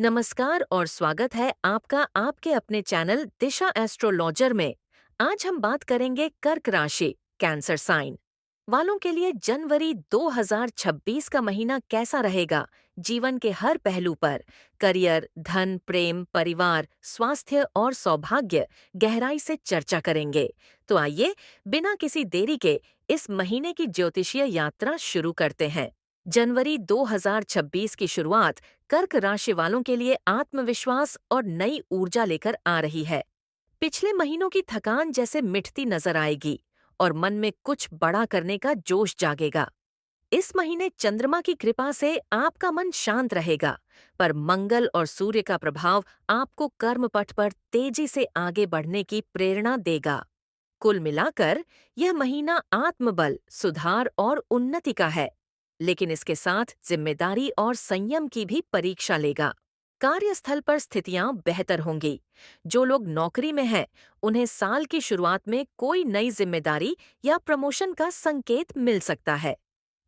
नमस्कार और स्वागत है आपका आपके अपने चैनल दिशा एस्ट्रोलॉजर में। आज हम बात करेंगे कर्क राशि कैंसर साइन वालों के लिए जनवरी 2026 का महीना कैसा रहेगा। जीवन के हर पहलू पर करियर, धन, प्रेम, परिवार, स्वास्थ्य और सौभाग्य गहराई से चर्चा करेंगे। तो आइए बिना किसी देरी के इस महीने की ज्योतिषीय यात्रा शुरू करते हैं। जनवरी 2026 की शुरुआत कर्क राशि वालों के लिए आत्मविश्वास और नई ऊर्जा लेकर आ रही है। पिछले महीनों की थकान जैसे मिटती नजर आएगी और मन में कुछ बड़ा करने का जोश जागेगा। इस महीने चंद्रमा की कृपा से आपका मन शांत रहेगा, पर मंगल और सूर्य का प्रभाव आपको कर्मपथ पर तेजी से आगे बढ़ने की प्रेरणा देगा। कुल मिलाकर यह महीना आत्मबल, सुधार और उन्नति का है, लेकिन इसके साथ जिम्मेदारी और संयम की भी परीक्षा लेगा। कार्यस्थल पर स्थितियां बेहतर होंगी। जो लोग नौकरी में हैं, उन्हें साल की शुरुआत में कोई नई जिम्मेदारी या प्रमोशन का संकेत मिल सकता है।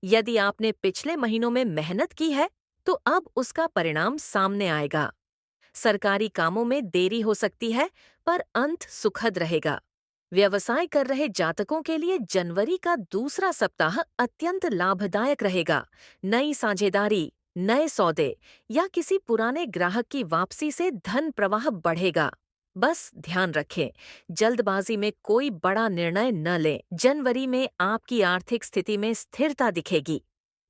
यदि आपने पिछले महीनों में मेहनत की है, तो अब उसका परिणाम सामने आएगा। सरकारी कामों में देरी हो सकती है, पर अंत सुखद रहेगा। व्यवसाय कर रहे जातकों के लिए जनवरी का दूसरा सप्ताह अत्यंत लाभदायक रहेगा। नई साझेदारी, नए सौदे या किसी पुराने ग्राहक की वापसी से धन प्रवाह बढ़ेगा। बस ध्यान रखें, जल्दबाजी में कोई बड़ा निर्णय न लें। जनवरी में आपकी आर्थिक स्थिति में स्थिरता दिखेगी।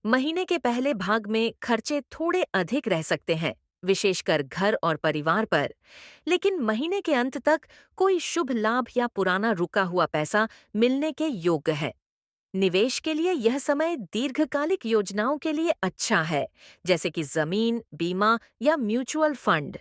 महीने के पहले भाग में खर्चे थोड़े अधिक रह सकते हैं, विशेषकर घर और परिवार पर, लेकिन महीने के अंत तक कोई शुभ लाभ या पुराना रुका हुआ पैसा मिलने के योग्य है। निवेश के लिए यह समय दीर्घकालिक योजनाओं के लिए अच्छा है, जैसे कि जमीन, बीमा या म्यूचुअल फंड।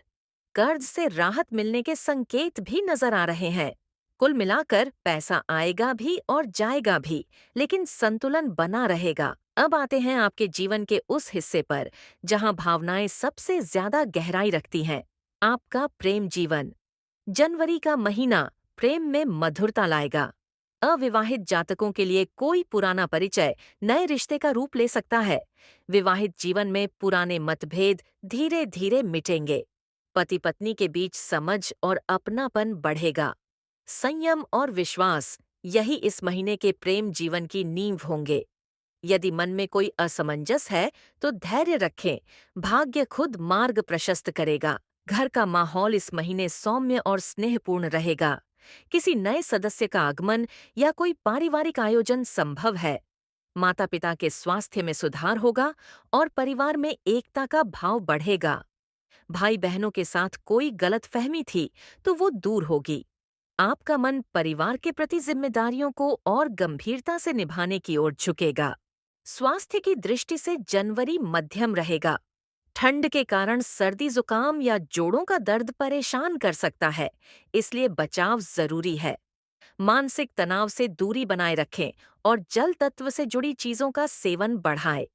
कर्ज से राहत मिलने के संकेत भी नजर आ रहे हैं। कुल मिलाकर पैसा आएगा भी और जाएगा भी, लेकिन संतुलन बना रहेगा। अब आते हैं आपके जीवन के उस हिस्से पर जहां भावनाएं सबसे ज्यादा गहराई रखती हैं, आपका प्रेम जीवन। जनवरी का महीना प्रेम में मधुरता लाएगा। अविवाहित जातकों के लिए कोई पुराना परिचय नए रिश्ते का रूप ले सकता है। विवाहित जीवन में पुराने मतभेद धीरे धीरे मिटेंगे। पति पत्नी के बीच समझ और अपनापन बढ़ेगा। संयम और विश्वास, यही इस महीने के प्रेम जीवन की नींव होंगे। यदि मन में कोई असमंजस है, तो धैर्य रखें, भाग्य खुद मार्ग प्रशस्त करेगा। घर का माहौल इस महीने सौम्य और स्नेहपूर्ण रहेगा। किसी नए सदस्य का आगमन या कोई पारिवारिक आयोजन संभव है। माता पिता के स्वास्थ्य में सुधार होगा और परिवार में एकता का भाव बढ़ेगा। भाई बहनों के साथ कोई गलतफहमी थी, तो वो दूर होगी। आपका मन परिवार के प्रति जिम्मेदारियों को और गंभीरता से निभाने की ओर झुकेगा। स्वास्थ्य की दृष्टि से जनवरी मध्यम रहेगा। ठंड के कारण सर्दी, जुकाम या जोड़ों का दर्द परेशान कर सकता है, इसलिए बचाव जरूरी है। मानसिक तनाव से दूरी बनाए रखें और जल तत्व से जुड़ी चीजों का सेवन बढ़ाएं।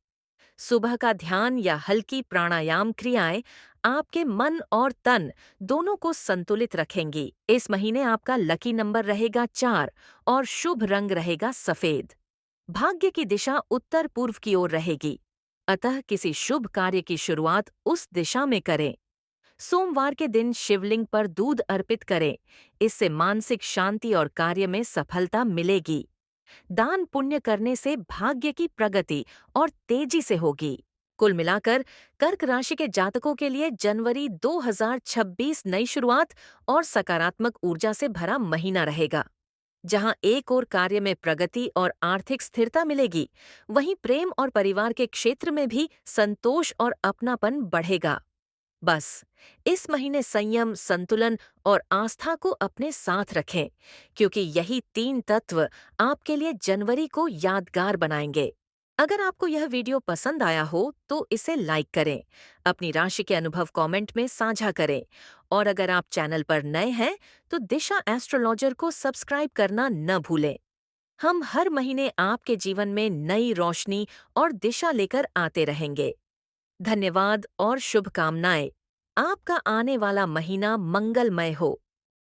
सुबह का ध्यान या हल्की प्राणायाम क्रियाएं आपके मन और तन दोनों को संतुलित रखेंगी। इस महीने आपका लकी नंबर रहेगा 4 और शुभ रंग रहेगा सफेद। भाग्य की दिशा उत्तर पूर्व की ओर रहेगी, अतः किसी शुभ कार्य की शुरुआत उस दिशा में करें। सोमवार के दिन शिवलिंग पर दूध अर्पित करें, इससे मानसिक शांति और कार्य में सफलता मिलेगी। दान पुण्य करने से भाग्य की प्रगति और तेजी से होगी। कुल मिलाकर कर्क राशि के जातकों के लिए जनवरी 2026 नई शुरुआत और सकारात्मक ऊर्जा से भरा महीना रहेगा। जहां एक ओर कार्य में प्रगति और आर्थिक स्थिरता मिलेगी, वहीं प्रेम और परिवार के क्षेत्र में भी संतोष और अपनापन बढ़ेगा। बस इस महीने संयम, संतुलन और आस्था को अपने साथ रखें, क्योंकि यही 3 तत्व आपके लिए जनवरी को यादगार बनाएंगे। अगर आपको यह वीडियो पसंद आया हो तो इसे लाइक करें, अपनी राशि के अनुभव कमेंट में साझा करें और अगर आप चैनल पर नए हैं तो दिशा एस्ट्रोलॉजर को सब्सक्राइब करना न भूलें। हम हर महीने आपके जीवन में नई रोशनी और दिशा लेकर आते रहेंगे। धन्यवाद और शुभकामनाएं। आपका आने वाला महीना मंगलमय हो।